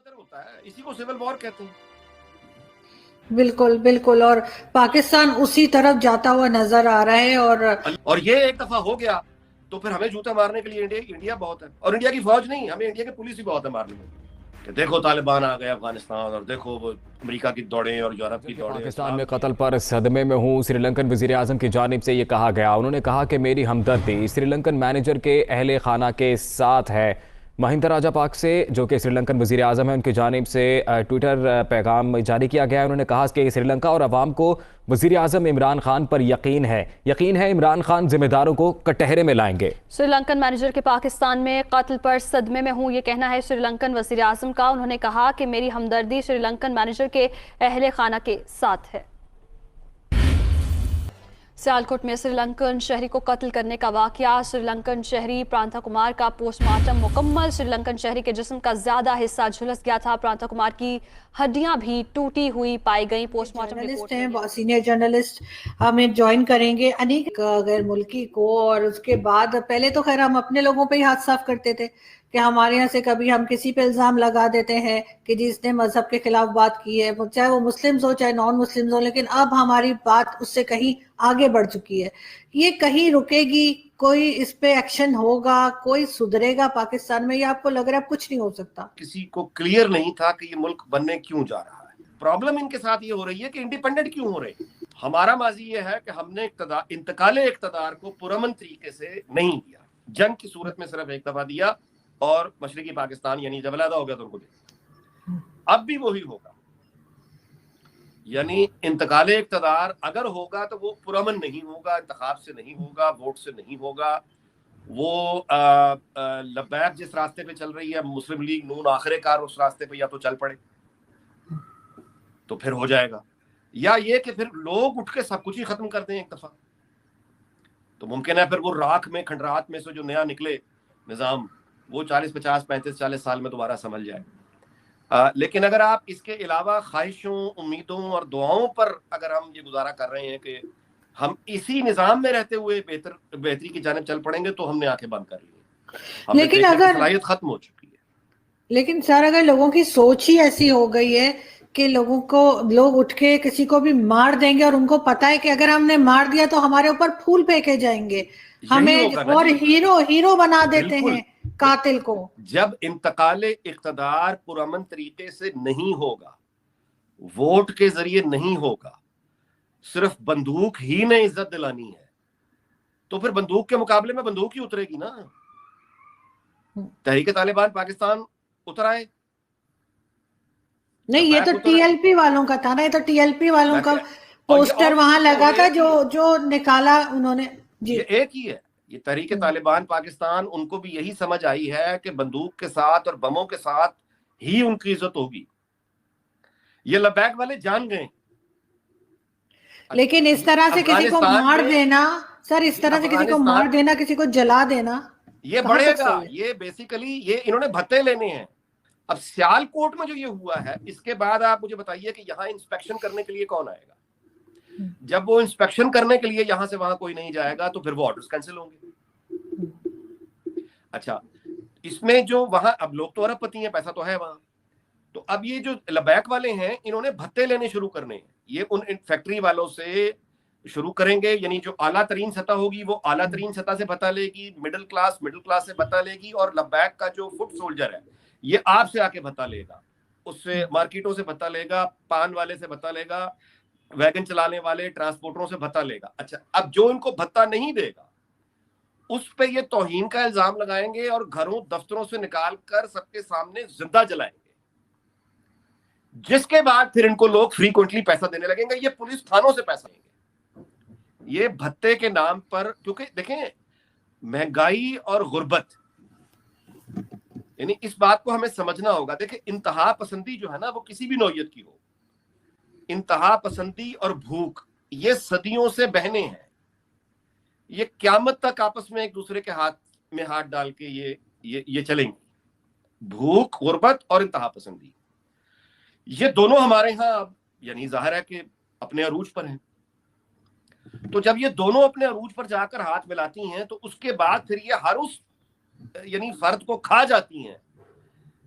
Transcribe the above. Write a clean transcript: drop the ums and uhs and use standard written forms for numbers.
ہوتا ہے, اسی کو سول وار کہتے ہیں. بالکل بالکل, اور پاکستان اسی طرف جاتا ہوا نظر آ رہا ہے. اور یہ ایک دفعہ ہو گیا تو پھر ہمیں جوتا مارنے کے لیے انڈیا بہت ہے, اور انڈیا کی فوج نہیں, ہمیں انڈیا کی پولیس ہی بہت ہے مارنے میں, کہ دیکھو طالبان آ گئے افغانستان, اور دیکھو وہ امریکہ کی دوڑیں اور یورپ کی دوڑیں. پاکستان میں قتل پر صدمے میں ہوں, سری لنکن وزیر اعظم کی جانب سے یہ کہا گیا. انہوں نے کہا کہ میری ہمدردی سری لنکن مینیجر کے اہل خانہ کے ساتھ ہے. مہندا راجہ پاک سے, جو کہ سری لنکن وزیر اعظم ہیں, ان کی جانب سے ٹویٹر پیغام جاری کیا گیا. انہوں نے کہا کہ سری لنکا اور عوام کو وزیر اعظم عمران خان پر یقین ہے عمران خان ذمہ داروں کو کٹہرے میں لائیں گے. سری لنکن مینیجر کے پاکستان میں قتل پر صدمے میں ہوں, یہ کہنا ہے سری لنکن وزیر اعظم کا. انہوں نے کہا کہ میری ہمدردی سری لنکن مینیجر کے اہل خانہ کے ساتھ ہے. سیالکوٹ میں سری لنکن شہری کو قتل کرنے کا واقعہ. سری لنکن شہری پرانتھا کمار کا پوسٹ مارٹم مکمل. سری لنکن شہری کے جسم کا زیادہ حصہ جھلس گیا تھا. پرانتھا کمار کی ہڈیاں بھی ٹوٹی ہوئی پائی گئیں. پوسٹ مارٹم رپورٹ ہیں سینئر جرنلسٹ ہمیں جوائن کریں گے. انیک غیر ملکی کو, اور اس کے بعد پہلے تو خیر ہم اپنے لوگوں پہ ہی ہاتھ صاف کرتے تھے کہ ہمارے یہاں سے کبھی ہم کسی پہ الزام لگا دیتے ہیں کہ جس نے مذہب کے خلاف بات کی ہے, چاہے وہ مسلمز ہو چاہے نان مسلمز ہو, لیکن اب ہماری بات اس سے کہیں آگے بڑھ چکی ہے. یہ کہیں رکے گی؟ کوئی اس پہ ایکشن ہوگا؟ کوئی سدھرے گا پاکستان میں؟ یہ آپ کو لگ رہا ہے اب کچھ نہیں ہو سکتا؟ کسی کو کلیئر نہیں تھا کہ یہ ملک بننے کیوں جا رہا ہے. پرابلم ان کے ساتھ یہ ہو رہی ہے کہ انڈیپینڈنٹ کیوں ہو رہے ہیں. ہمارا ماضی یہ ہے کہ ہم نے انتقال اقتدار کو پرامن طریقے سے نہیں دیا. جنگ کی صورت میں صرف ایک دفعہ دیا, اور مشرقی پاکستان یعنی جب علیحدہ ہو گیا تو ان کو دیا. اب بھی وہی ہوگا, یعنی انتقال اقتدار اگر ہوگا تو وہ پرامن نہیں ہوگا, انتخاب سے نہیں ہوگا, ووٹ سے نہیں ہوگا. وہ لبیک جس راستے پہ چل رہی ہے مسلم لیگ نون, آخر کار اس راستے پہ یا تو چل پڑے تو پھر ہو جائے گا, یا یہ کہ پھر لوگ اٹھ کے سب کچھ ہی ختم کر دیں ایک دفعہ. تو ممکن ہے پھر وہ راکھ میں کھنڈرات میں سے جو نیا نکلے نظام, وہ 40 50 35 40 سال میں دوبارہ سنبھل جائے. لیکن اگر آپ اس کے علاوہ خواہشوں, امیدوں اور دعاؤں پر اگر ہم یہ گزارا کر رہے ہیں کہ ہم اسی نظام میں رہتے ہوئے بہتری کی جانب چل پڑیں گے, تو ہم نے آنکھیں بند کر لی ہیں. لیکن اگر صلاحیت ختم ہو چکی ہے. لیکن سر اگر لوگوں کی سوچ ہی ایسی ہو گئی ہے کہ لوگ اٹھ کے کسی کو بھی مار دیں گے, اور ان کو پتا ہے کہ اگر ہم نے مار دیا تو ہمارے اوپر پھول پھینکے جائیں گے, ہمیں اور ہیرو بنا دیتے ہیں قاتل کو. جب انتقال اقتدار پرامن طریقے سے نہیں ہوگا, ووٹ کے ذریعے نہیں ہوگا, صرف بندوق ہی نے عزت دلانی ہے, تو پھر بندوق کے مقابلے میں بندوق ہی اترے گی نا. تحریک طالبان پاکستان اتر آئے نہیں, یہ تو ٹی ایل پی والوں کا تھا نا, یہ تو ٹی ایل پی والوں کا پوسٹر وہاں لگا تھا جو نکالا انہوں نے. یہ ایک ہی ہے, یہ تحریک طالبان پاکستان, ان کو بھی یہی سمجھ آئی ہے کہ بندوق کے ساتھ اور بموں کے ساتھ ہی ان کی عزت ہوگی. یہ لبیک والے جان گئے. لیکن اس طرح سے کسی کو مار دینا سر, اس طرح سے کسی کو مار دینا, کسی کو جلا دینا, یہ بڑھے گا. یہ بیسیکلی یہ انہوں نے بھتے لینے ہیں. اب سیالکوٹ میں جو یہ ہوا ہے, اس کے بعد آپ مجھے بتائیے کہ یہاں انسپیکشن کرنے کے لیے کون آئے گا؟ جب وہ انسپیکشن کرنے کے لیے یہاں سے وہاں کوئی نہیں جائے گا تو پھر وہ آرڈرز کینسل ہوں گے. اچھا, اس میں جو وہاں اب لوگ تو ارب پتی ہیں, پیسہ تو ہے وہاں, تو اب یہ جو لبیک والے ہیں انہوں نے بھتے لینے شروع کرنے ہیں. یہ ان فیکٹری والوں سے شروع کریں گے, یعنی جو اعلیٰ ترین سطح ہوگی وہ اعلیٰ ترین سطح سے بھتا لے گی, مڈل کلاس سے بھتا لے گی, اور لبیک کا جو فٹ سولجر ہے یہ آپ سے آ کے بھتا لے گا, اس سے مارکیٹوں سے بھتا لے گا, پان والے سے بھتا لے گا, ویگن چلانے والے ٹرانسپورٹروں سے بھتا لے گا. اچھا, اب جو ان کو بھتا نہیں دے گا اس پہ یہ توہین کا الزام لگائیں گے اور گھروں دفتروں سے نکال کر سب کے سامنے زندہ جلائیں گے, جس کے بعد پھر ان کو لوگ فریکوینٹلی پیسہ دینے لگیں گے. یہ پولیس تھانوں سے پیسہ لیں گے یہ بھتے کے نام پر, کیونکہ دیکھیں مہنگائی اور غربت, یعنی اس بات کو ہمیں سمجھنا ہوگا. دیکھیں انتہا پسندی جو ہے نا وہ کسی بھی نوعیت کی ہو, انتہا پسندی اور بھوک یہ صدیوں سے بہنے ہیں, یہ قیامت تک آپس میں ایک دوسرے کے ہاتھ میں ہاتھ ڈال کے یہ چلیں گی. بھوک, غربت اور انتہا پسندی, یہ دونوں ہمارے ہاں اب یعنی ظاہر ہے کہ اپنے عروج پر ہیں. تو جب یہ دونوں اپنے عروج پر جا کر ہاتھ ملاتی ہیں تو اس کے بعد پھر یہ ہر اس یعنی فرد کو کھا جاتی ہیں